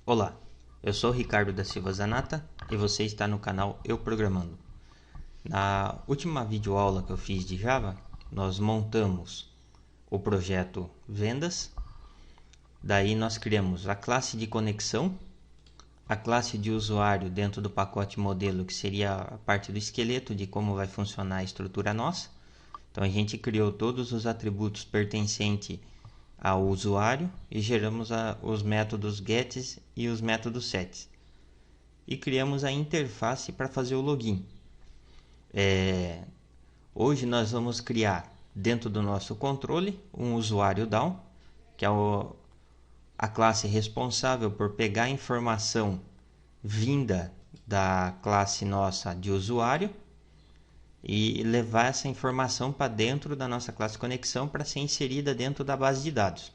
Olá, eu sou Ricardo da Silva Zanata e você está no canal Eu Programando. Na última videoaula que eu fiz de Java, nós montamos o projeto Vendas, daí nós criamos a classe de conexão, a classe de usuário dentro do pacote modelo, que seria a parte do esqueleto de como vai funcionar a estrutura nossa. Então a gente criou todos os atributos pertencentes ao usuário e geramos os métodos gets e os métodos sets. E criamos a interface para fazer o login. Hoje nós vamos criar dentro do nosso controle um usuário down, que é a classe responsável por pegar a informação vinda da classe nossa de usuário e levar essa informação para dentro da nossa classe conexão para ser inserida dentro da base de dados.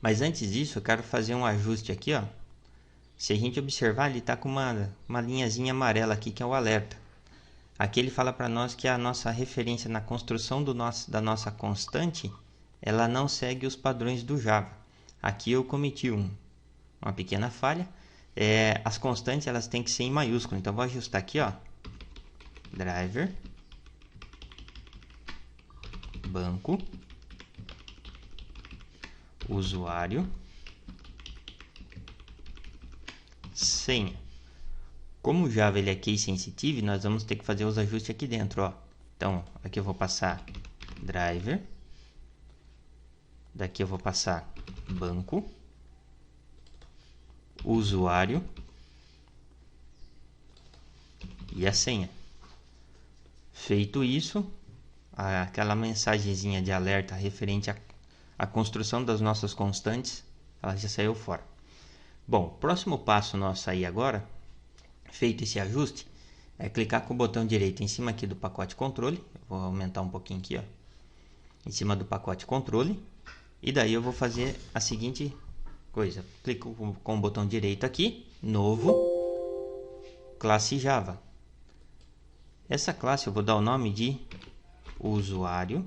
Mas antes disso, eu quero fazer um ajuste aqui, ó. Se a gente observar, ele está com uma linhazinha amarela aqui, que é o alerta. Aqui ele fala para nós que a nossa referência na construção da nossa constante, ela não segue os padrões do Java. Aqui eu cometi uma pequena falha. As constantes elas têm que ser em maiúsculo, então vou ajustar aqui, ó. Driver, banco, usuário, senha. Como o Java ele é case sensitive, nós vamos ter que fazer os ajustes aqui dentro, ó. Então, aqui eu vou passar driver, daqui eu vou passar banco, usuário e a senha. Feito isso, aquela mensagenzinha de alerta referente à construção das nossas constantes, ela já saiu fora. Bom, próximo passo nosso aí agora, feito esse ajuste, é clicar com o botão direito em cima aqui do pacote controle. Eu vou aumentar um pouquinho aqui, ó, em cima do pacote controle. E daí eu vou fazer a seguinte coisa. Clico com o botão direito aqui, novo, classe Java. Essa classe eu vou dar o nome de usuário.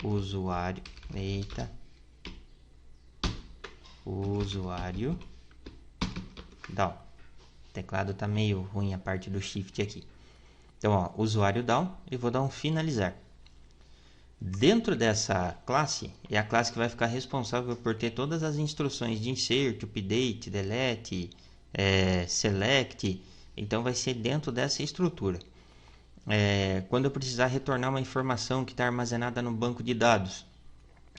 Usuário down. O teclado está meio ruim a parte do shift aqui. Então, ó, usuário down, e vou dar um finalizar. Dentro dessa classe, é a classe que vai ficar responsável por ter todas as instruções de insert, update, delete, select. Então, vai ser dentro dessa estrutura. Quando eu precisar retornar uma informação que está armazenada no banco de dados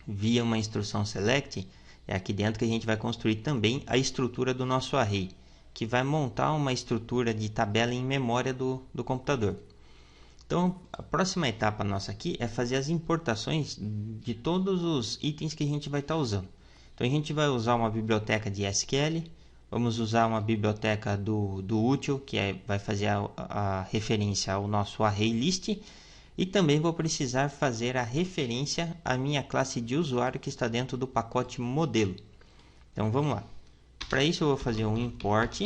via uma instrução select, é aqui dentro que a gente vai construir também a estrutura do nosso array, que vai montar uma estrutura de tabela em memória do computador. Então, a próxima etapa nossa aqui é fazer as importações de todos os itens que a gente vai estar usando. Então, a gente vai usar uma biblioteca de SQL, vamos usar uma biblioteca do útil, que vai fazer a referência ao nosso array list, e também vou precisar fazer a referência à minha classe de usuário que está dentro do pacote modelo. Então, vamos lá. Para isso, eu vou fazer um import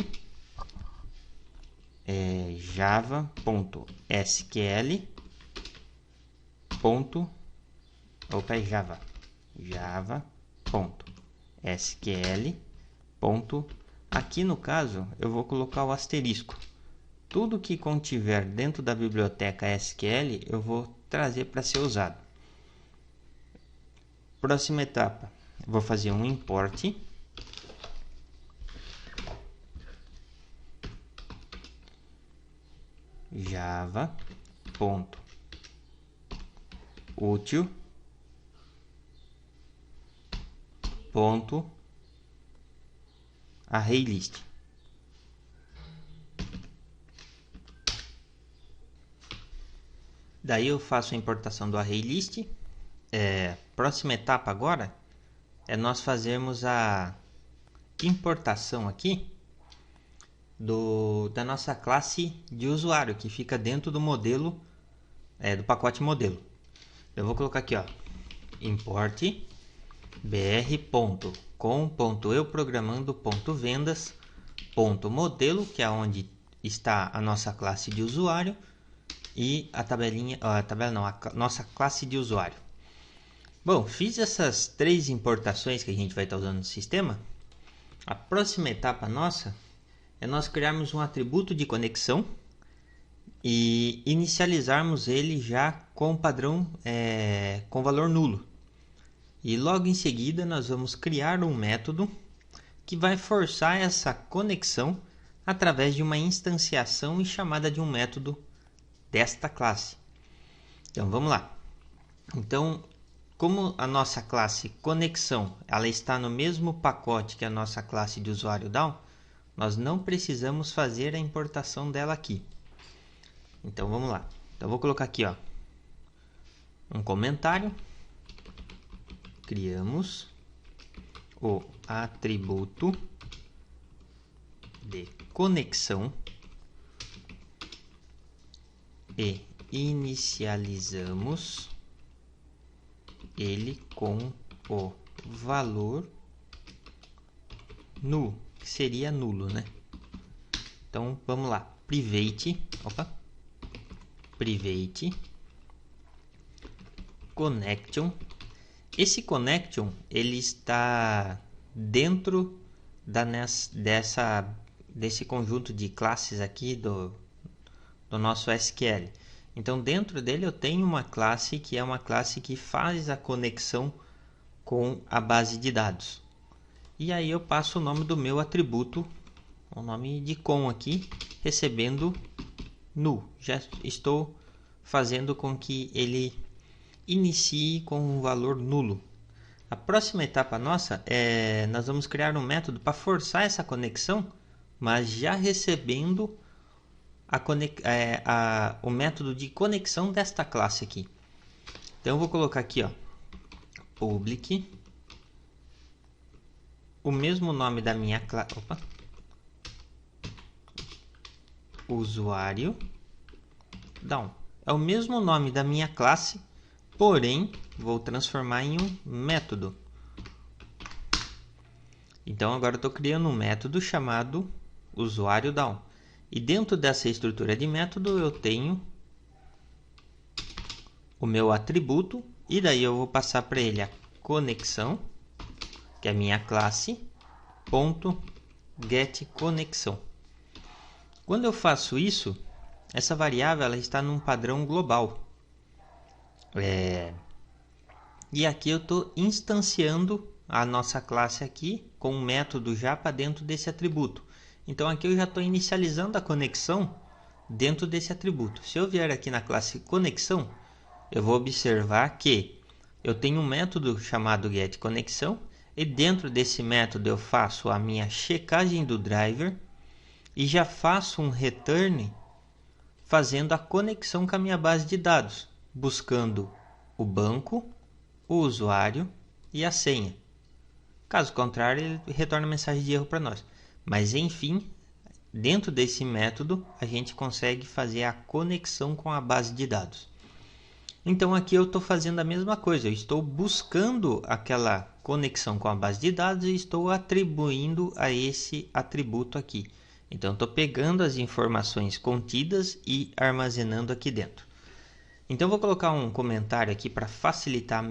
java.sql. java.sql. Aqui no caso, eu vou colocar o asterisco. Tudo que contiver dentro da biblioteca SQL, eu vou trazer para ser usado. Próxima etapa, eu vou fazer um import java.util.arraylist. Daí eu faço a importação do ArrayList. Próxima etapa agora é nós fazermos a importação aqui da nossa classe de usuário, que fica dentro do modelo, do pacote modelo. Eu vou colocar aqui, ó, import br.com.euprogramando.vendas.modelo, que é onde está a nossa classe de usuário, e a nossa classe de usuário. Bom, fiz essas 3 importações que a gente vai estar usando no sistema. A próxima etapa nossa é nós criarmos um atributo de conexão e inicializarmos ele já com o padrão com valor nulo. E logo em seguida nós vamos criar um método que vai forçar essa conexão através de uma instanciação e chamada de um método desta classe. Então vamos lá. Então, como a nossa classe conexão ela está no mesmo pacote que a nossa classe de usuário DAO, nós não precisamos fazer a importação dela aqui. Então vamos lá. Então vou colocar aqui, um comentário. Criamos o atributo de conexão e inicializamos ele com o valor nulo, que seria nulo, né? Então vamos lá, private connection. Esse connection ele está dentro desse conjunto de classes aqui do nosso SQL. Então dentro dele eu tenho uma classe que é uma classe que faz a conexão com a base de dados. E aí eu passo o nome do meu atributo, o nome de com aqui, recebendo null. Já estou fazendo com que ele inicie com um valor nulo. A próxima etapa nossa nós vamos criar um método para forçar essa conexão, mas já recebendo o método de conexão desta classe aqui. Então eu vou colocar aqui, public, o mesmo nome da minha classe, usuário down. É o mesmo nome da minha classe, porém vou transformar em um método. Então agora eu estou criando um método chamado usuário down. E dentro dessa estrutura de método eu tenho o meu atributo e daí eu vou passar para ele a conexão, que é a minha classe, ponto get conexão. Quando eu faço isso, essa variável ela está num padrão global. E aqui eu estou instanciando a nossa classe aqui com um método já para dentro desse atributo. Então aqui eu já estou inicializando a conexão dentro desse atributo. Se eu vier aqui na classe conexão, eu vou observar que eu tenho um método chamado getConexão e dentro desse método eu faço a minha checagem do driver e já faço um return fazendo a conexão com a minha base de dados, buscando o banco, o usuário e a senha. Caso contrário, ele retorna mensagem de erro para nós. Mas enfim, dentro desse método a gente consegue fazer a conexão com a base de dados. Então aqui eu estou fazendo a mesma coisa, eu estou buscando aquela conexão com a base de dados e estou atribuindo a esse atributo aqui. Então estou pegando as informações contidas e armazenando aqui dentro. Então vou colocar um comentário aqui para facilitar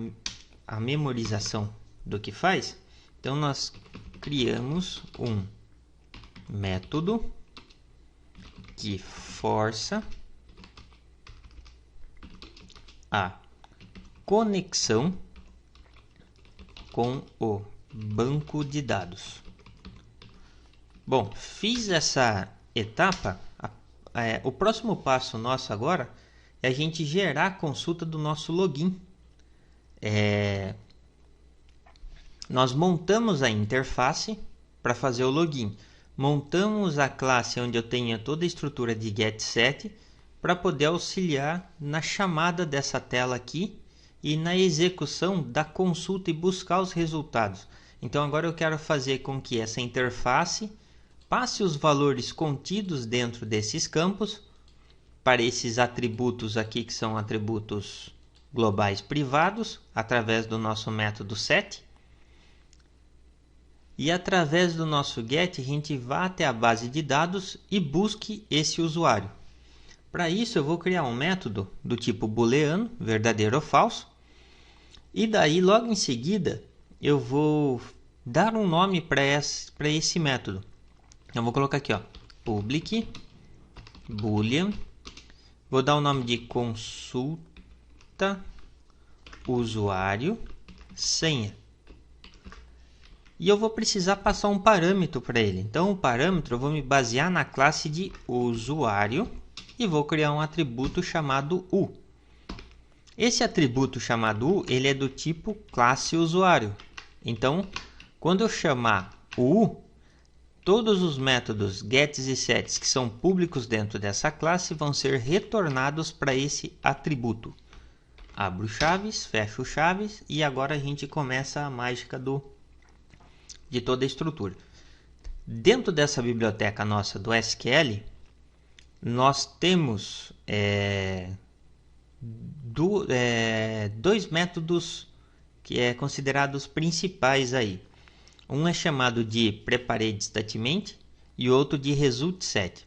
a memorização do que faz. Então nós criamos um método que força a conexão com o banco de dados. Bom, fiz essa etapa. O próximo passo nosso agora é a gente gerar a consulta do nosso login. Nós montamos a interface para fazer o login. Montamos a classe onde eu tenho toda a estrutura de getSet para poder auxiliar na chamada dessa tela aqui e na execução da consulta e buscar os resultados. Então agora eu quero fazer com que essa interface passe os valores contidos dentro desses campos para esses atributos aqui que são atributos globais privados através do nosso método set. E através do nosso get a gente vá até a base de dados e busque esse usuário. Para isso eu vou criar um método do tipo booleano, verdadeiro ou falso. E daí, logo em seguida, eu vou dar um nome para esse método. Então, vou colocar aqui, ó, public boolean. Vou dar o nome de consulta usuário senha. E eu vou precisar passar um parâmetro para ele. Então, o parâmetro eu vou me basear na classe de usuário e vou criar um atributo chamado u. Esse atributo chamado u, ele é do tipo classe usuário. Então, quando eu chamar o u, todos os métodos gets e sets que são públicos dentro dessa classe vão ser retornados para esse atributo. Abro chaves, fecho chaves e agora a gente começa a mágica de toda a estrutura. Dentro dessa biblioteca nossa do SQL, nós temos dois métodos que é considerados principais aí. Um é chamado de prepared statement e outro de result set.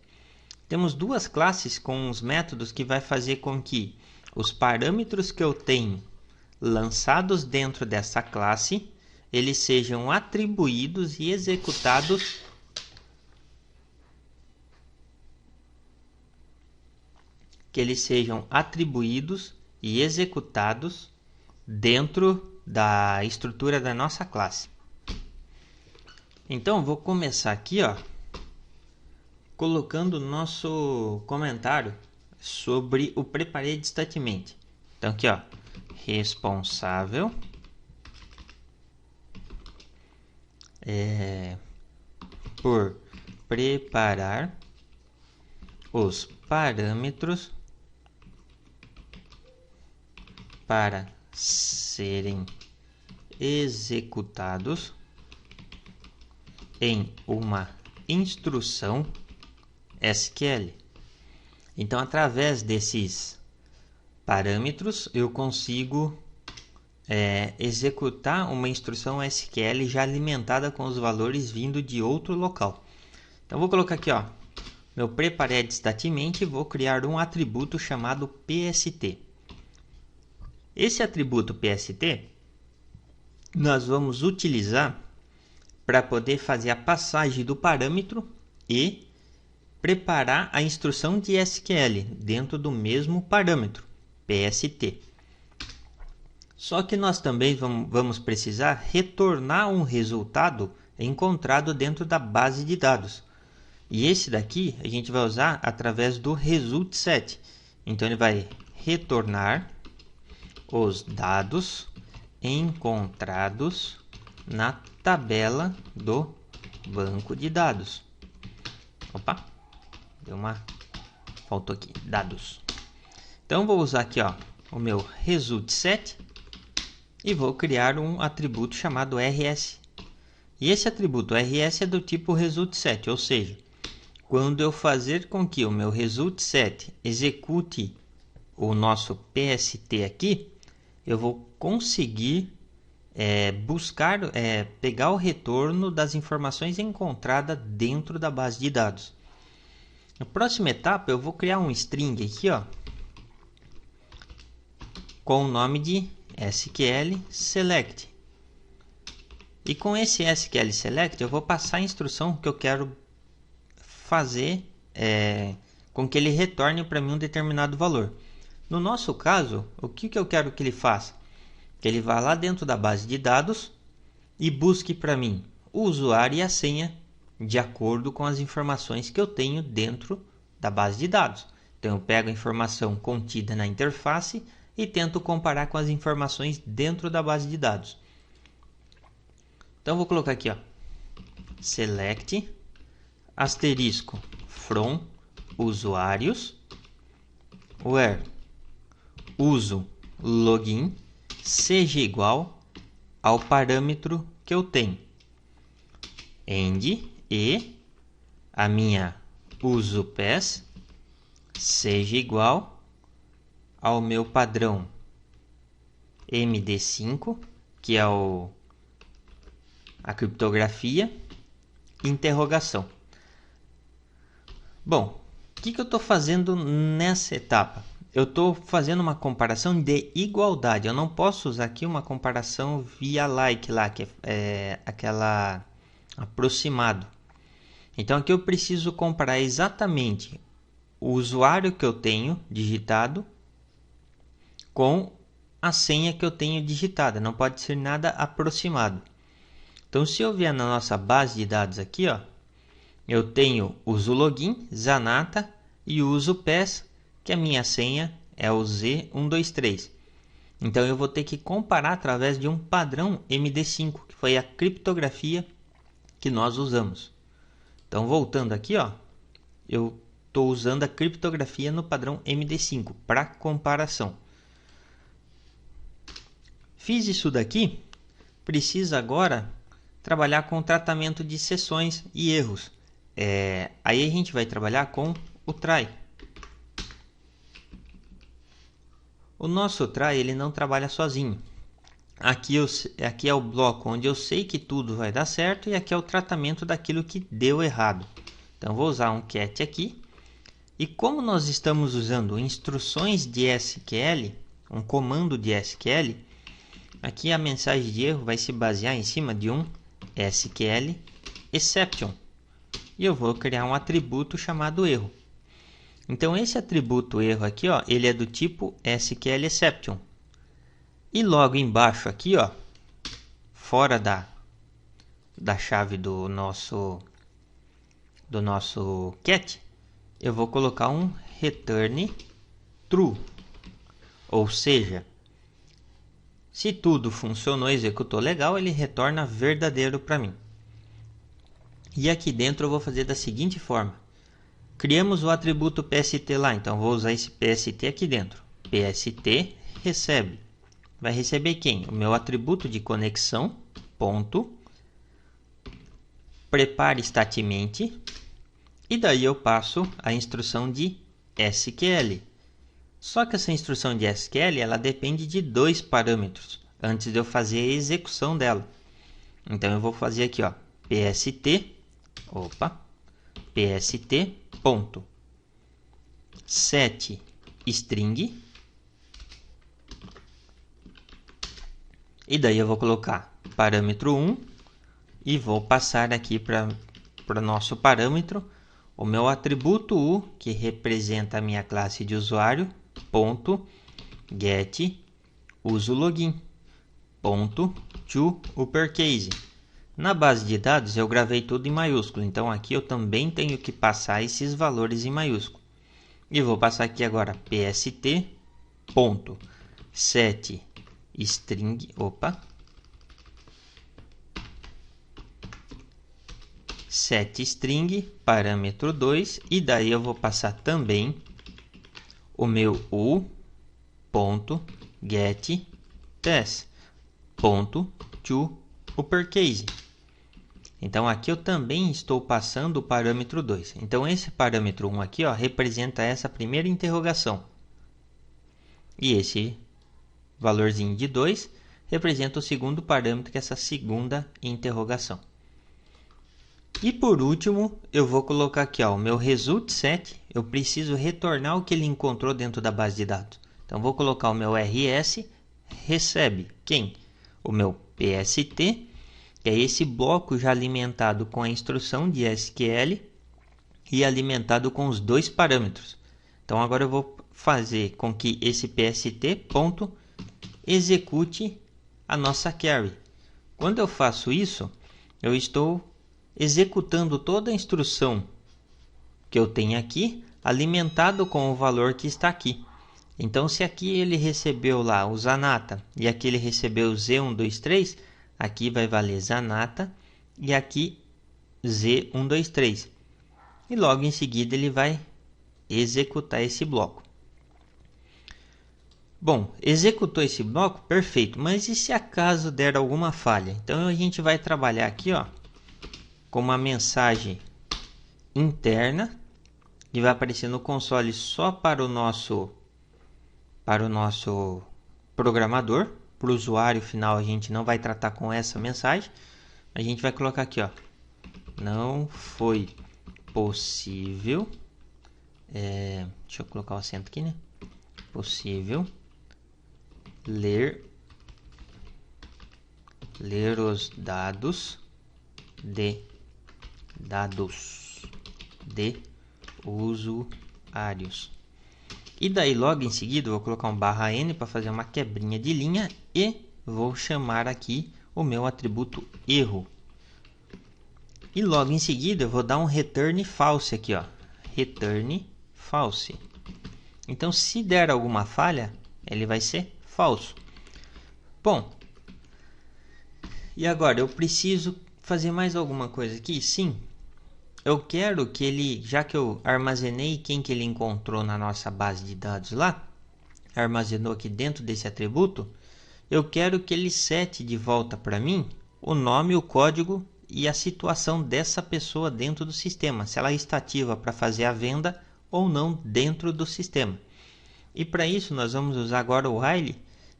Temos duas classes com os métodos que vai fazer com que os parâmetros que eu tenho lançados dentro dessa classe, eles sejam atribuídos e executados dentro da estrutura da nossa classe. Então, vou começar aqui, ó, colocando o nosso comentário sobre o prepared statement. Então, aqui, ó, responsável por preparar os parâmetros para serem executados em uma instrução SQL. Então, através desses parâmetros, eu consigo executar uma instrução SQL já alimentada com os valores vindo de outro local. Então, vou colocar aqui, ó, meu prepared statement e vou criar um atributo chamado PST. Esse atributo PST nós vamos utilizar para poder fazer a passagem do parâmetro e preparar a instrução de SQL dentro do mesmo parâmetro, PST. Só que nós também vamos precisar retornar um resultado encontrado dentro da base de dados. E esse daqui a gente vai usar através do result set. Então ele vai retornar os dados encontrados na tabela do banco de dados. Opa, faltou aqui, dados. Então vou usar aqui, ó, o meu result set e vou criar um atributo chamado rs. E esse atributo rs é do tipo result set, ou seja, quando eu fazer com que o meu result set execute o nosso PST aqui, eu vou conseguir pegar o retorno das informações encontradas dentro da base de dados. Na próxima etapa, eu vou criar um string aqui, ó, com o nome de SQL select. E com esse SQL select, eu vou passar a instrução que eu quero fazer com que ele retorne para mim um determinado valor. No nosso caso, o que eu quero que ele faça? Que ele vá lá dentro da base de dados e busque para mim o usuário e a senha de acordo com as informações que eu tenho dentro da base de dados. Então, eu pego a informação contida na interface e tento comparar com as informações dentro da base de dados. Então, vou colocar aqui, ó, select asterisco from usuários where uso login seja igual ao parâmetro que eu tenho, end, e a minha uso pass seja igual ao meu padrão MD5, que é a criptografia, interrogação. Bom, o que eu estou fazendo nessa etapa? eu estou fazendo uma comparação de igualdade. Eu não posso usar aqui uma comparação via like lá, que é aquela aproximado. Então aqui eu preciso comparar exatamente o usuário que eu tenho digitado com a senha que eu tenho digitada. Não pode ser nada aproximado. Então se eu vier na nossa base de dados aqui, ó, eu tenho uso login, Zanata e uso pass, que a minha senha é o Z123. Então eu vou ter que comparar através de um padrão MD5, que foi a criptografia que nós usamos. Então voltando aqui, ó, eu estou usando a criptografia no padrão MD5 para comparação. Fiz isso daqui, precisa agora trabalhar com o tratamento de exceções e erros. Aí a gente vai trabalhar com o try. O nosso try ele não trabalha sozinho. Aqui é o bloco onde eu sei que tudo vai dar certo e aqui é o tratamento daquilo que deu errado. Então vou usar um cat aqui. E como nós estamos usando instruções de SQL, um comando de SQL, aqui a mensagem de erro vai se basear em cima de um SQL exception. E eu vou criar um atributo chamado erro. Então esse atributo erro aqui, ó, ele é do tipo SQL exception. E logo embaixo aqui, ó, fora da chave do nosso cat, eu vou colocar um return true. Ou seja, se tudo funcionou, executou legal, ele retorna verdadeiro para mim. E aqui dentro eu vou fazer da seguinte forma. Criamos o atributo PST lá, então vou usar esse PST aqui dentro. PST recebe. Vai receber quem? O meu atributo de conexão, ponto, prepare statemente, e daí eu passo a instrução de SQL. Só que essa instrução de SQL, ela depende de dois parâmetros, antes de eu fazer a execução dela. Então eu vou fazer aqui, ó, PST ponto set string, e daí eu vou colocar parâmetro 1 e vou passar aqui para o nosso parâmetro o meu atributo U, que representa a minha classe de usuário, ponto get uso login, ponto to uppercase. Na base de dados eu gravei tudo em maiúsculo, então aqui eu também tenho que passar esses valores em maiúsculo. E vou passar aqui agora pst ponto set string, set string parâmetro 2, e daí eu vou passar também o meu u ponto get test ponto to uppercase. Então aqui eu também estou passando o parâmetro 2. Então esse parâmetro 1 aqui, ó, representa essa primeira interrogação. E esse valorzinho de 2 representa o segundo parâmetro, que é essa segunda interrogação. E por último, eu vou colocar aqui, ó, o meu result set. Eu preciso retornar o que ele encontrou dentro da base de dados. Então vou colocar o meu rs recebe quem? O meu pst, que é esse bloco já alimentado com a instrução de SQL e alimentado com os dois parâmetros. Então agora eu vou fazer com que esse pst ponto execute a nossa query. Quando eu faço isso, eu estou executando toda a instrução que eu tenho aqui, alimentado com o valor que está aqui. Então se aqui ele recebeu lá o Zanata e aqui ele recebeu o Z123, aqui vai valer Zanata e aqui Z123. E logo em seguida ele vai executar esse bloco. Bom, executou esse bloco, perfeito. Mas e se acaso der alguma falha? Então a gente vai trabalhar aqui, ó, com uma mensagem interna que vai aparecer no console só para o nosso programador. Para o usuário final a gente não vai tratar com essa mensagem. A gente vai colocar aqui, ó, não foi possível, deixa eu colocar o acento aqui, né? possível ler os dados de usuários. E daí logo em seguida eu vou colocar um /n para fazer uma quebrinha de linha e vou chamar aqui o meu atributo erro. E logo em seguida eu vou dar um return false aqui, ó. Return false. Então se der alguma falha, ele vai ser falso. Bom, e agora eu preciso fazer mais alguma coisa aqui? Sim. Eu quero que ele, já que eu armazenei quem que ele encontrou na nossa base de dados lá, armazenou aqui dentro desse atributo, eu quero que ele sete de volta para mim o nome, o código e a situação dessa pessoa dentro do sistema, se ela está ativa para fazer a venda ou não dentro do sistema. E para isso nós vamos usar agora o while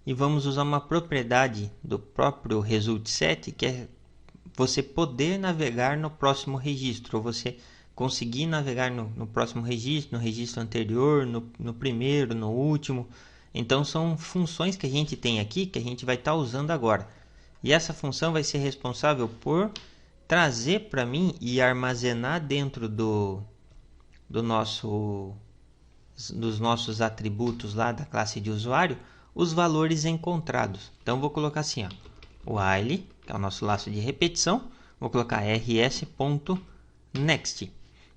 e vamos usar uma propriedade do próprio result_set, que é você poder navegar no próximo registro, ou você conseguir navegar no próximo registro, no registro anterior, no primeiro, no último. Então são funções que a gente tem aqui que a gente vai estar usando agora. E essa função vai ser responsável por trazer para mim e armazenar dentro dos nossos atributos lá da classe de usuário os valores encontrados. Então vou colocar assim, ó, while, que é o nosso laço de repetição, vou colocar rs.next.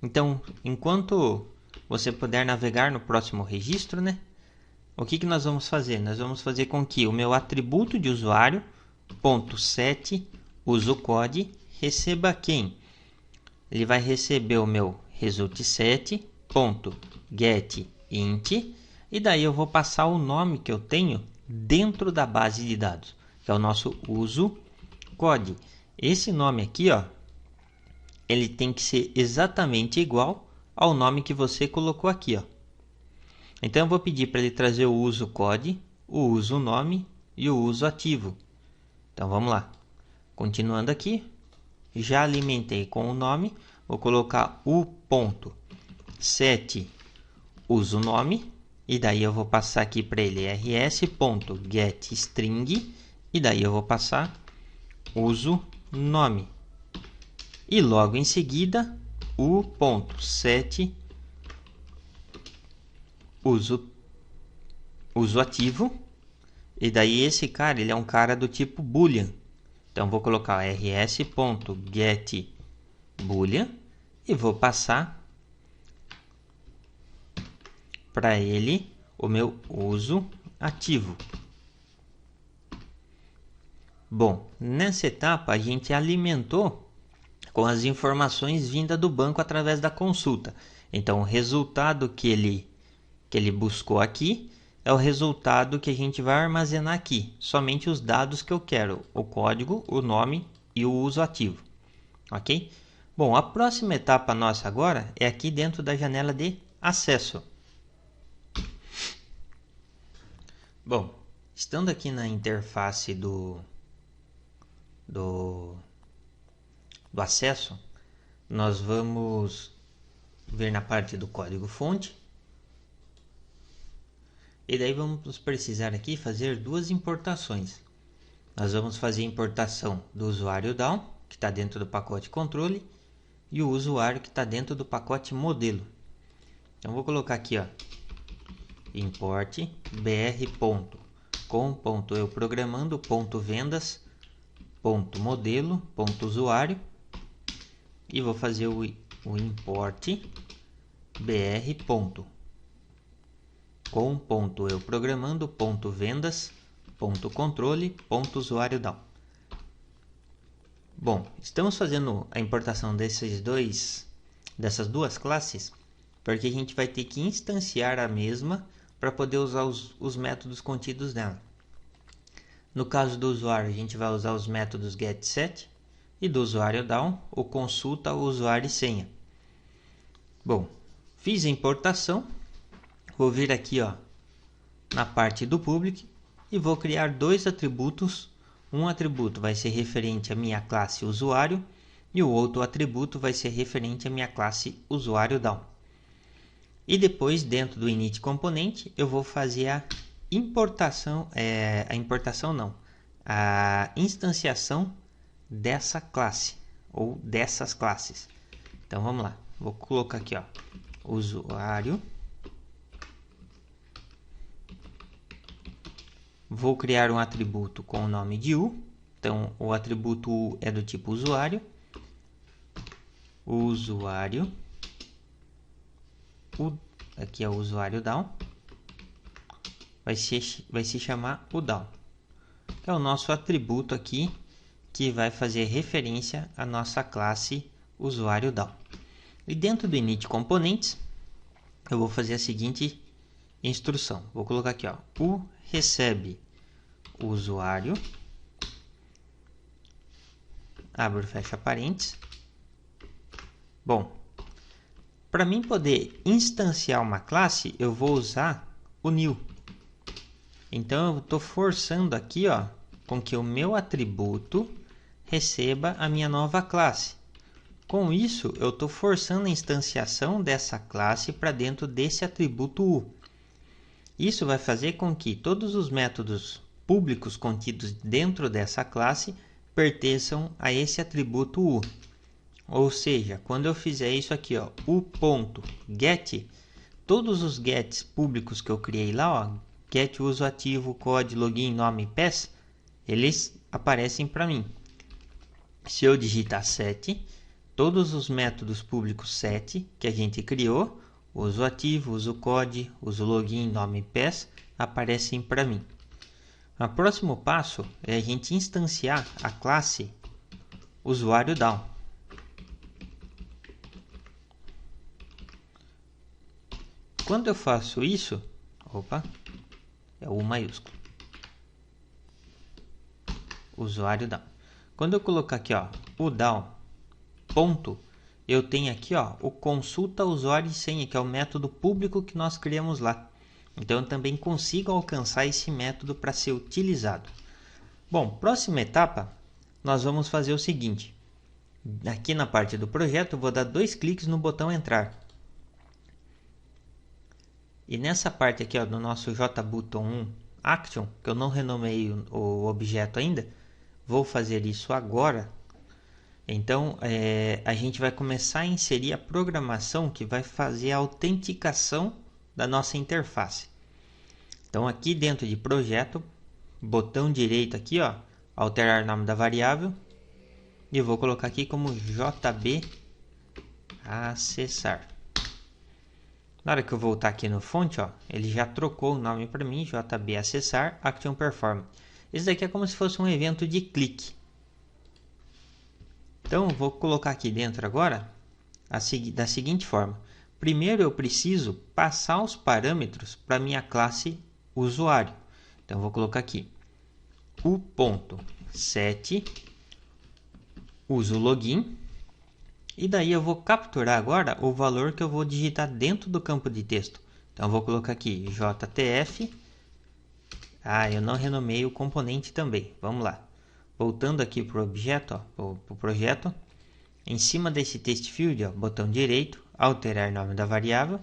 Então, enquanto você puder navegar no próximo registro, né? O que nós vamos fazer? Nós vamos fazer com que o meu atributo de usuário .set usucode receba quem? Ele vai receber o meu result_set.getInt e daí eu vou passar o nome que eu tenho dentro da base de dados, que é o nosso usucode. Esse nome aqui, ó, ele tem que ser exatamente igual ao nome que você colocou aqui, ó. Então eu vou pedir para ele trazer o usucode, o usunome e o uso ativo. Então vamos lá. Continuando aqui, já alimentei com o nome, vou colocar o ponto set usunome e daí eu vou passar aqui para ele rs.getString e daí eu vou passar usunome. E logo em seguida o ponto set usoativo. E daí esse cara, ele é um cara do tipo boolean. Então vou colocar rs.getBoolean e vou passar para ele o meu uso ativo. Bom, nessa etapa a gente alimentou com as informações vindas do banco através da consulta. Então o resultado que ele buscou aqui é o resultado que a gente vai armazenar aqui. Somente os dados que eu quero, o código, o nome e o uso ativo. Ok? Bom, a próxima etapa nossa agora é aqui dentro da janela de acesso. Bom, estando aqui na interface do acesso, nós vamos ver na parte do código fonte. E daí vamos precisar aqui fazer duas importações. Nós vamos fazer a importação do usuário down, que está dentro do pacote controle, e o usuário que está dentro do pacote modelo. Então vou colocar aqui, ó, import br.com.euprogramando.vendas.modelo.usuário e vou fazer o import br.com.euprogramando.vendas.controle.usuário down. Bom, estamos fazendo a importação dessas duas classes porque a gente vai ter que instanciar a mesma para poder usar os métodos contidos nela. No caso do usuário, a gente vai usar os métodos getSet e do usuário down, o consulta o usuário e senha. Bom, fiz a importação, vou vir aqui, ó, na parte do public e vou criar dois atributos. Um atributo vai ser referente à minha classe usuário e o outro atributo vai ser referente à minha classe usuário down. E depois, dentro do init componente, eu vou fazer a importação, a instanciação dessa classe ou dessas classes. Então vamos lá, vou colocar aqui, ó, usuário. Vou criar um atributo com o nome de U. Então o atributo U é do tipo usuário. Usuário. Aqui é o usuário down. Vai se chamar o down. É o nosso atributo aqui que vai fazer referência à nossa classe usuário down. E dentro do init componentes, eu vou fazer a seguinte instrução. Vou colocar aqui, ó, o recebe o usuário, abre e fecha parênteses. Bom, para mim poder instanciar uma classe, eu vou usar o new. Então eu estou forçando aqui, ó, com que o meu atributo receba a minha nova classe. Com isso, eu estou forçando a instanciação dessa classe para dentro desse atributo U. Isso vai fazer com que todos os métodos públicos contidos dentro dessa classe pertençam a esse atributo U. Ou seja, quando eu fizer isso aqui, ó, u.get, todos os gets públicos que eu criei lá, ó, get uso ativo, code, login, nome, pass, eles aparecem para mim. Se eu digitar set, todos os métodos públicos set que a gente criou, uso ativo, uso code, uso login, nome, pass, aparecem para mim. O próximo passo é a gente instanciar a classe usuário down. Quando eu faço isso, é o U maiúsculo. Usuário down. Quando eu colocar aqui, ó, o down, ponto, eu tenho aqui, ó, o consulta usuário e senha, que é o método público que nós criamos lá. Então eu também consigo alcançar esse método para ser utilizado. Bom, próxima etapa, nós vamos fazer o seguinte. Aqui na parte do projeto, eu vou dar 2 cliques no botão entrar. E nessa parte aqui, ó, do nosso JButton1 Action, que eu não renomei o objeto ainda, vou fazer isso agora. Então, a gente vai começar a inserir a programação que vai fazer a autenticação da nossa interface. Então, aqui dentro de projeto, botão direito aqui, ó, alterar o nome da variável. E vou colocar aqui como JB acessar. Na hora que eu voltar aqui no fonte, ó, ele já trocou o nome para mim, JB acessar Action Perform. Esse daqui é como se fosse um evento de clique. Então, eu vou colocar aqui dentro agora da seguinte forma. Primeiro, eu preciso passar os parâmetros para minha classe usuário. Então, eu vou colocar aqui u.set uso login. E daí eu vou capturar agora o valor que eu vou digitar dentro do campo de texto. Então, eu vou colocar aqui JTF. Eu não renomei o componente também. Vamos lá. Voltando aqui para o objeto, para o projeto. Em cima desse text field, ó, botão direito, alterar nome da variável.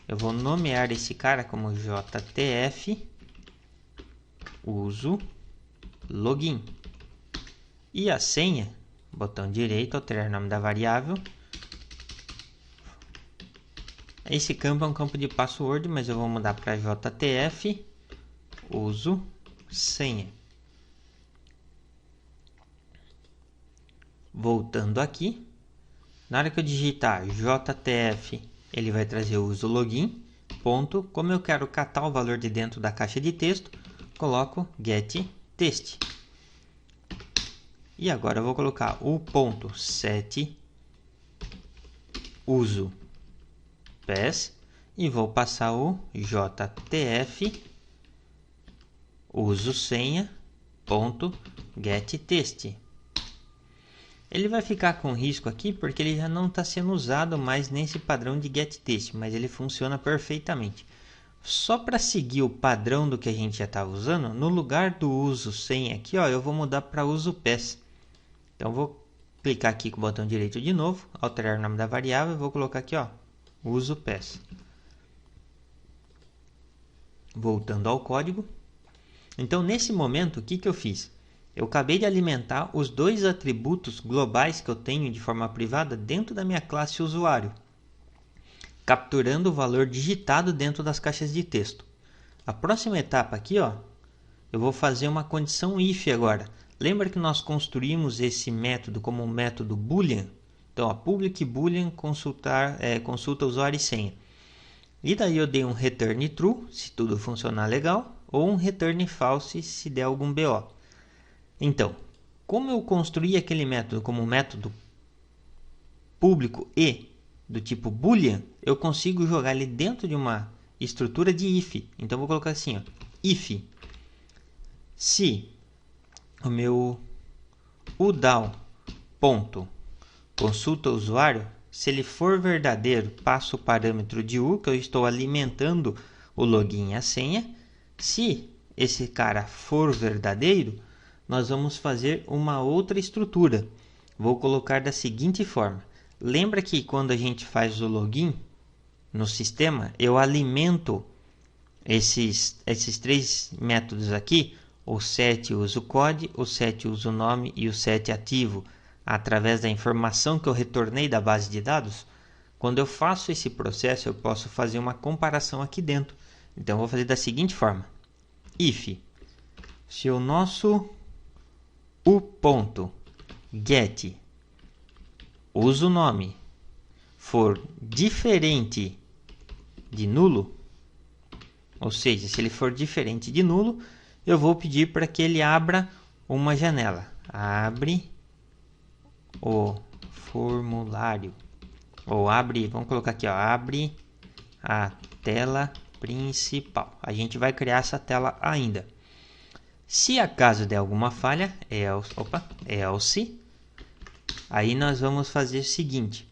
Eu vou nomear esse cara como JTF uso login. E a senha, botão direito, alterar nome da variável. Esse campo é um campo de password, mas eu vou mudar para JTF uso senha. Voltando aqui, na hora que eu digitar JTF, ele vai trazer o uso login, ponto. Como eu quero catar o valor de dentro da caixa de texto, coloco getText. E agora eu vou colocar o ponto set uso pass e vou passar o JTF uso senha ponto getText. Ele vai ficar com risco aqui porque ele já não está sendo usado mais nesse padrão de getText, mas ele funciona perfeitamente. Só para seguir o padrão do que a gente já estava usando, no lugar do uso senha aqui, ó, eu vou mudar para uso pass. Então vou clicar aqui com o botão direito de novo, alterar o nome da variável, vou colocar aqui, ó, uso pass. Voltando ao código. Então, nesse momento, o que eu fiz? Eu acabei de alimentar os dois atributos globais que eu tenho de forma privada dentro da minha classe usuário, capturando o valor digitado dentro das caixas de texto. A próxima etapa aqui, ó, eu vou fazer uma condição if agora. Lembra que nós construímos esse método como um método boolean? Então, public boolean consulta usuário e senha. E daí eu dei um return true, se tudo funcionar legal, ou um return false, se der algum BO. Então, como eu construí aquele método como um método público e do tipo boolean, eu consigo jogar ele dentro de uma estrutura de if. Então, vou colocar assim, ó, if, se o meu UDAL ponto consulta usuário, se ele for verdadeiro, passo o parâmetro de U, que eu estou alimentando o login e a senha. Se esse cara for verdadeiro, nós vamos fazer uma outra estrutura. Vou colocar da seguinte forma. Lembra que quando a gente faz o login no sistema, eu alimento esses três métodos aqui. O set usa o code, o set usa o nome e o set ativo através da informação que eu retornei da base de dados. Quando eu faço esse processo, eu posso fazer uma comparação aqui dentro. Então, eu vou fazer da seguinte forma. If, se o nosso u.get usa o nome for diferente de nulo, ou seja, se ele for diferente de nulo, eu vou pedir para que ele abra uma janela. Abre o formulário. Ou abre, vamos colocar aqui, ó, abre a tela principal. A gente vai criar essa tela ainda. Se acaso der alguma falha, else, aí nós vamos fazer o seguinte.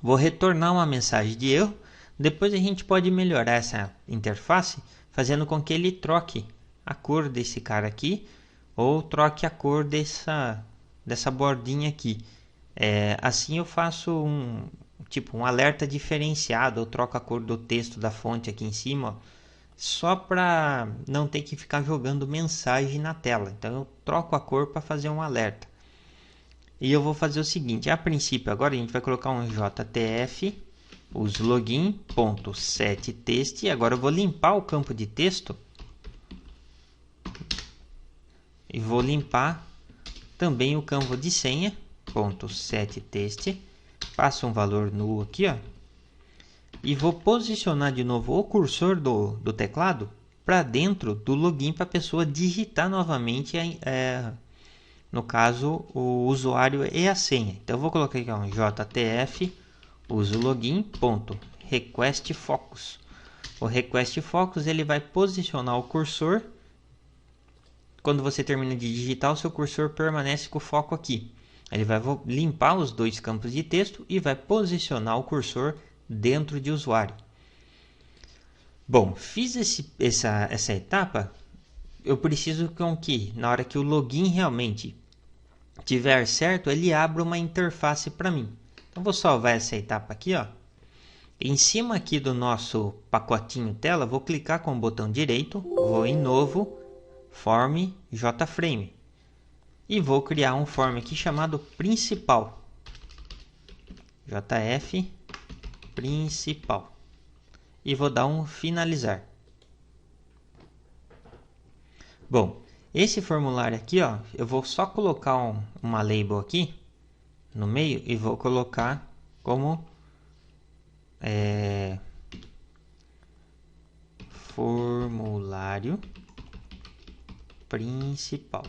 Vou retornar uma mensagem de erro. Depois a gente pode melhorar essa interface fazendo com que ele troque a cor desse cara aqui ou troque a cor dessa bordinha aqui. Assim eu faço um alerta diferenciado. Eu troco a cor do texto da fonte aqui em cima, ó, só para não ter que ficar jogando mensagem na tela. Então eu troco a cor para fazer um alerta. E eu vou fazer o seguinte, a princípio agora a gente vai colocar um JTF useLogin.setText e agora eu vou limpar o campo de texto e vou limpar também o campo de senha .setText, passo um valor null aqui, ó, e vou posicionar de novo o cursor do teclado para dentro do login para a pessoa digitar novamente, no caso, o usuário e a senha. Então, eu vou colocar aqui um JTF useLogin.requestFocus. O requestFocus ele vai posicionar o cursor. Quando você termina de digitar, o seu cursor permanece com o foco aqui. Ele vai limpar os dois campos de texto e vai posicionar o cursor dentro de usuário. Bom, fiz essa etapa, eu preciso que na hora que o login realmente tiver certo, ele abra uma interface para mim. Então, vou salvar essa etapa aqui, ó. Em cima aqui do nosso pacotinho tela, vou clicar com o botão direito, vou em novo, form JFrame. E vou criar um form aqui chamado principal. JF principal. E vou dar um finalizar. Bom, esse formulário aqui, ó, eu vou só colocar uma label aqui no meio e vou colocar como formulário principal.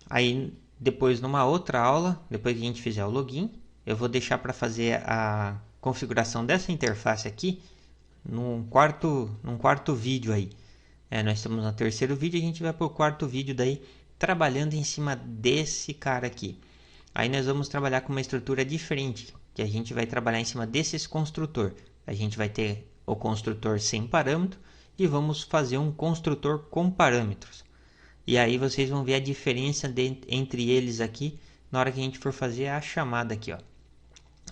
Aí depois numa outra aula, depois que a gente fizer o login, eu vou deixar para fazer a configuração dessa interface aqui num quarto vídeo aí. Nós estamos no terceiro vídeo, a gente vai para o quarto vídeo daí trabalhando em cima desse cara aqui. Aí nós vamos trabalhar com uma estrutura diferente, que a gente vai trabalhar em cima desses construtor. A gente vai ter o construtor sem parâmetro e vamos fazer um construtor com parâmetros. E aí vocês vão ver a diferença entre eles aqui na hora que a gente for fazer a chamada aqui, ó.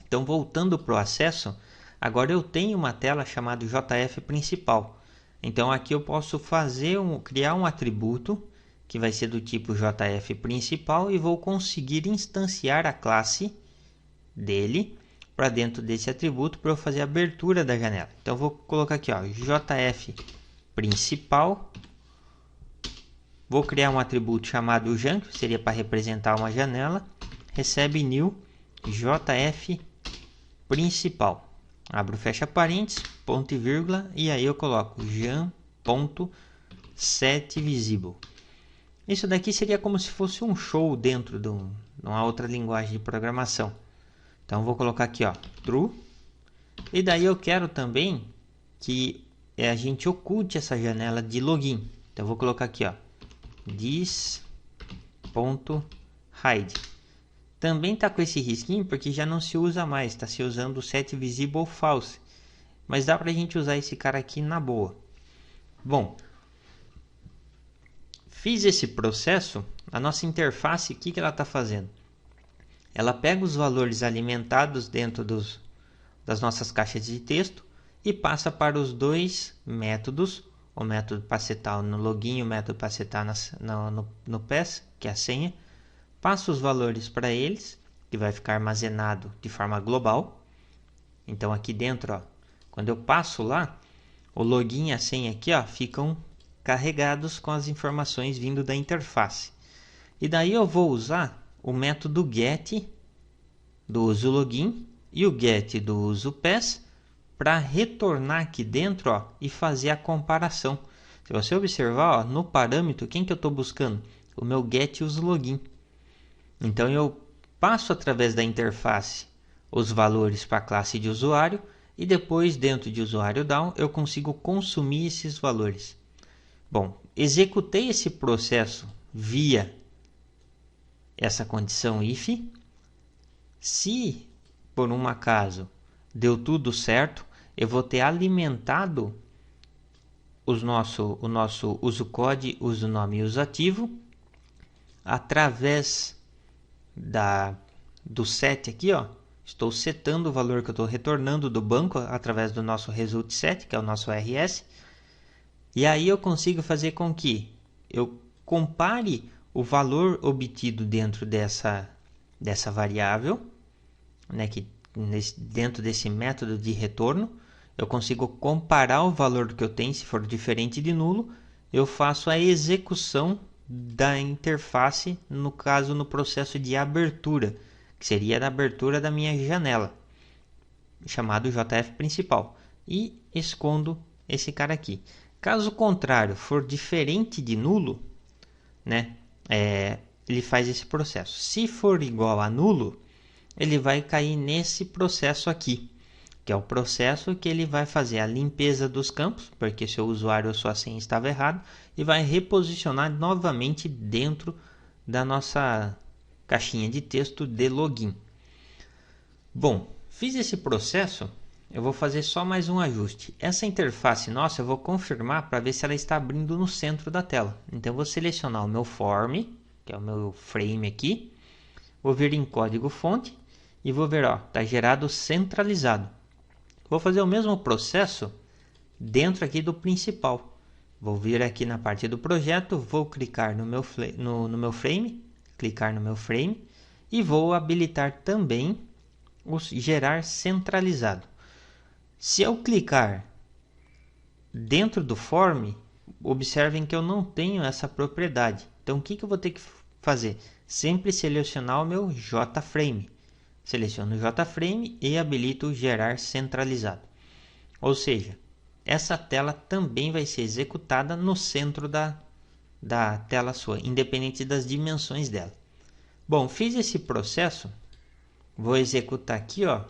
Então, voltando para o acesso, agora eu tenho uma tela chamada JF principal. Então aqui eu posso criar um atributo que vai ser do tipo JF principal e vou conseguir instanciar a classe dele para dentro desse atributo para eu fazer a abertura da janela. Então eu vou colocar aqui, ó, JF principal. Vou criar um atributo chamado Jan, que seria para representar uma janela. Recebe new JF principal. Abro, fecha parênteses, ponto e vírgula, e aí eu coloco jan.setVisible. Isso daqui seria como se fosse um show dentro de uma outra linguagem de programação. Então vou colocar aqui, ó, true. E daí eu quero também que a gente oculte essa janela de login. Então vou colocar aqui, ó, this.hide. Também está com esse risquinho porque já não se usa mais, está se usando o setVisible false. Mas dá para a gente usar esse cara aqui na boa. Bom, fiz esse processo, a nossa interface, o que ela está fazendo? Ela pega os valores alimentados dentro das nossas caixas de texto e passa para os dois métodos, o método para setar no login e o método para setar no pass, que é a senha. Passo os valores para eles, que vai ficar armazenado de forma global. Então aqui dentro, ó, quando eu passo lá, o login e a senha aqui, ó, ficam carregados com as informações vindo da interface. E daí eu vou usar o método get do uso login e o get do uso pass para retornar aqui dentro, ó, e fazer a comparação. Se você observar, ó, no parâmetro, quem que eu estou buscando? O meu get uso login. Então eu passo através da interface os valores para a classe de usuário e depois dentro de usuário down eu consigo consumir esses valores. Bom, executei esse processo via essa condição if. Se por um acaso deu tudo certo, eu vou ter alimentado o nosso uso code, uso nome e uso ativo através do set aqui, ó. Estou setando o valor que eu estou retornando do banco através do nosso result set, que é o nosso RS. E aí eu consigo fazer com que eu compare o valor obtido dentro dessa variável, né, que dentro desse método de retorno, eu consigo comparar o valor que eu tenho, se for diferente de nulo, eu faço a execução da interface, no caso no processo de abertura, que seria a abertura da minha janela, chamado JF principal, e escondo esse cara aqui. Caso contrário for diferente de nulo, né, ele faz esse processo. Se for igual a nulo, ele vai cair nesse processo aqui, que é o processo que ele vai fazer a limpeza dos campos, porque seu usuário ou sua senha estava errado, e vai reposicionar novamente dentro da nossa caixinha de texto de login. Bom, fiz esse processo, eu vou fazer só mais um ajuste. Essa interface nossa eu vou confirmar para ver se ela está abrindo no centro da tela. Então eu vou selecionar o meu form, que é o meu frame aqui, vou vir em código fonte e vou ver, ó, está gerado centralizado. Vou fazer o mesmo processo dentro aqui do principal. Vou vir aqui na parte do projeto, vou clicar no meu frame, clicar no meu frame e vou habilitar também o gerar centralizado. Se eu clicar dentro do form, observem que eu não tenho essa propriedade. Então o que eu vou ter que fazer? Sempre selecionar o meu JFrame. Seleciono o JFrame e habilito o gerar centralizado. Ou seja, essa tela também vai ser executada no centro da tela sua, independente das dimensões dela. Bom, fiz esse processo, vou executar aqui, ó.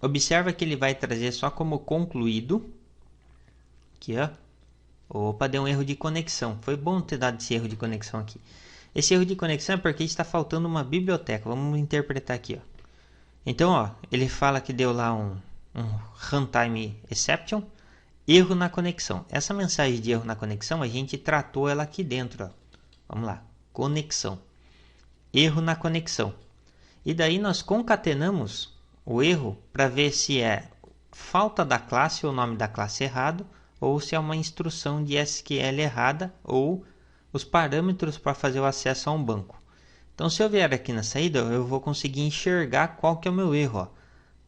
Observa que ele vai trazer só como concluído. Aqui, ó. Opa, deu um erro de conexão. Foi bom ter dado esse erro de conexão aqui. Esse erro de conexão é porque está faltando uma biblioteca. Vamos interpretar aqui, ó. Então, ó, ele fala que deu lá um runtime exception, erro na conexão. Essa mensagem de erro na conexão, a gente tratou ela aqui dentro, ó. Vamos lá, conexão. Erro na conexão. E daí nós concatenamos o erro para ver se é falta da classe ou nome da classe errado, ou se é uma instrução de SQL errada, ou os parâmetros para fazer o acesso a um banco. Então, se eu vier aqui na saída, eu vou conseguir enxergar qual que é o meu erro. Ó.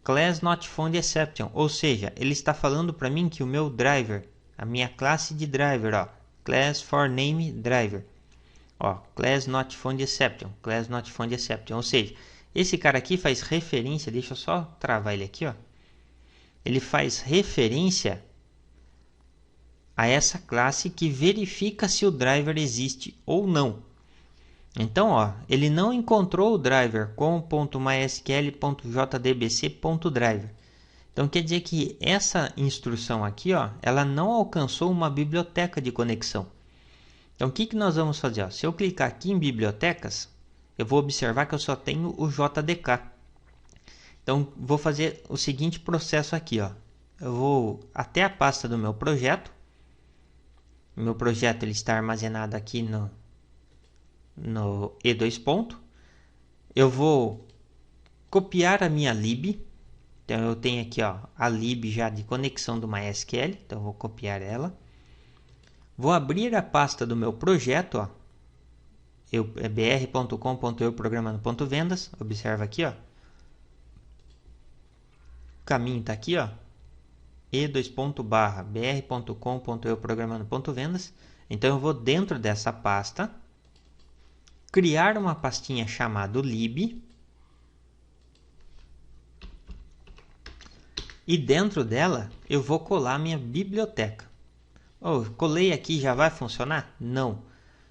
Class not found exception, ou seja, ele está falando para mim que o meu driver, a minha classe de driver, ó, class for name driver, ó, class not found exception, class not found exception, ou seja, esse cara aqui faz referência, deixa eu só travar ele aqui, ó. Ele faz referência a essa classe que verifica se o driver existe ou não. Então, ó, ele não encontrou o driver com.mysql.jdbc.driver. Então, quer dizer que essa instrução aqui, ó, ela não alcançou uma biblioteca de conexão. Então, o que nós vamos fazer? Ó? Se eu clicar aqui em bibliotecas, eu vou observar que eu só tenho o JDK. Então, vou fazer o seguinte processo aqui. Ó. Eu vou até a pasta do meu projeto. O meu projeto ele está armazenado aqui no E2. Eu vou copiar a minha lib. Então, eu tenho aqui ó, a lib já de conexão do MySQL. Então, eu vou copiar ela. Vou abrir a pasta do meu projeto. Ó. É br.com.eu programando.vendas. Observa aqui. Ó. O caminho está aqui. Ó. e2.br.com.eu programando.vendas. Então, eu vou dentro dessa pasta criar uma pastinha chamada lib. E dentro dela, eu vou colar minha biblioteca. Oh, colei aqui, já vai funcionar? Não.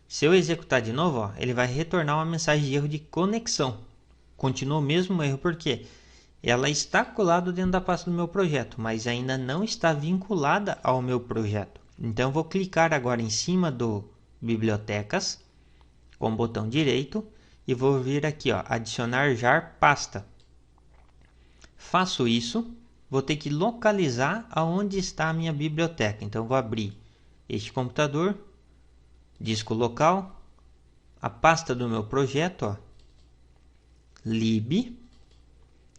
Se eu executar de novo, ó, ele vai retornar uma mensagem de erro de conexão. Continua o mesmo erro, porque ela está colada dentro da pasta do meu projeto, mas ainda não está vinculada ao meu projeto. Então, eu vou clicar agora em cima do bibliotecas, com o botão direito, e vou vir aqui, ó, adicionar jar pasta. Faço isso, vou ter que localizar aonde está a minha biblioteca. Então, vou abrir este computador, disco local, a pasta do meu projeto, ó, lib,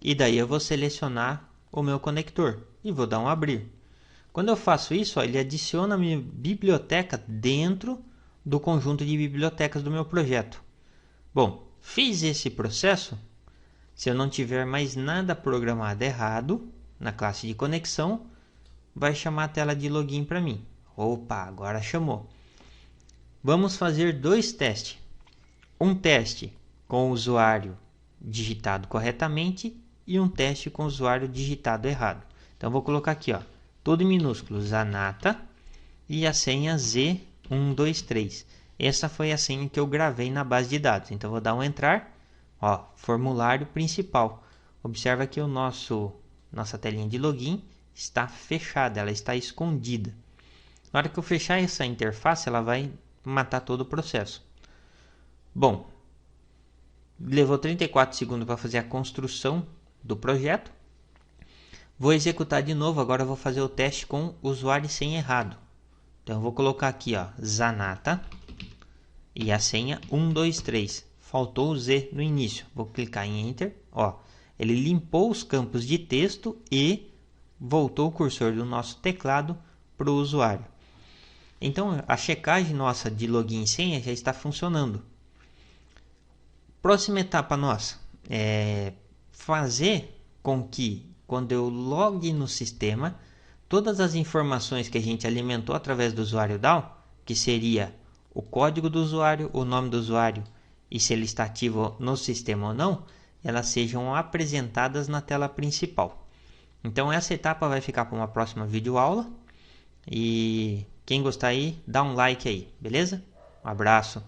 e daí eu vou selecionar o meu conector e vou dar um abrir. Quando eu faço isso, ó, ele adiciona a minha biblioteca dentro do conjunto de bibliotecas do meu projeto. Bom, fiz esse processo. Se eu não tiver mais nada programado errado na classe de conexão, vai chamar a tela de login para mim. Opa, agora chamou. Vamos fazer dois testes. Um teste com o usuário digitado corretamente e um teste com o usuário digitado errado. Então, vou colocar aqui, ó, tudo em minúsculo, Zanata, e a senha Z123. Essa foi a senha que eu gravei na base de dados. Então, vou dar um entrar, ó, formulário principal. Observa que nossa telinha de login está fechada, ela está escondida. Na hora que eu fechar essa interface, ela vai matar todo o processo. Bom, levou 34 segundos para fazer a construção do projeto. Vou executar de novo, agora eu vou fazer o teste com usuário e senha errado. Então, eu vou colocar aqui, ó, Zanata e a senha 123. Faltou o Z no início. Vou clicar em Enter. Ó, ele limpou os campos de texto e voltou o cursor do nosso teclado para o usuário. Então, a checagem nossa de login e senha já está funcionando. Próxima etapa nossa é fazer com que, quando eu logue no sistema, todas as informações que a gente alimentou através do usuário DAO, que seria o código do usuário, o nome do usuário e se ele está ativo no sistema ou não, elas sejam apresentadas na tela principal. Então, essa etapa vai ficar para uma próxima videoaula. E quem gostar aí, dá um like aí, beleza? Um abraço.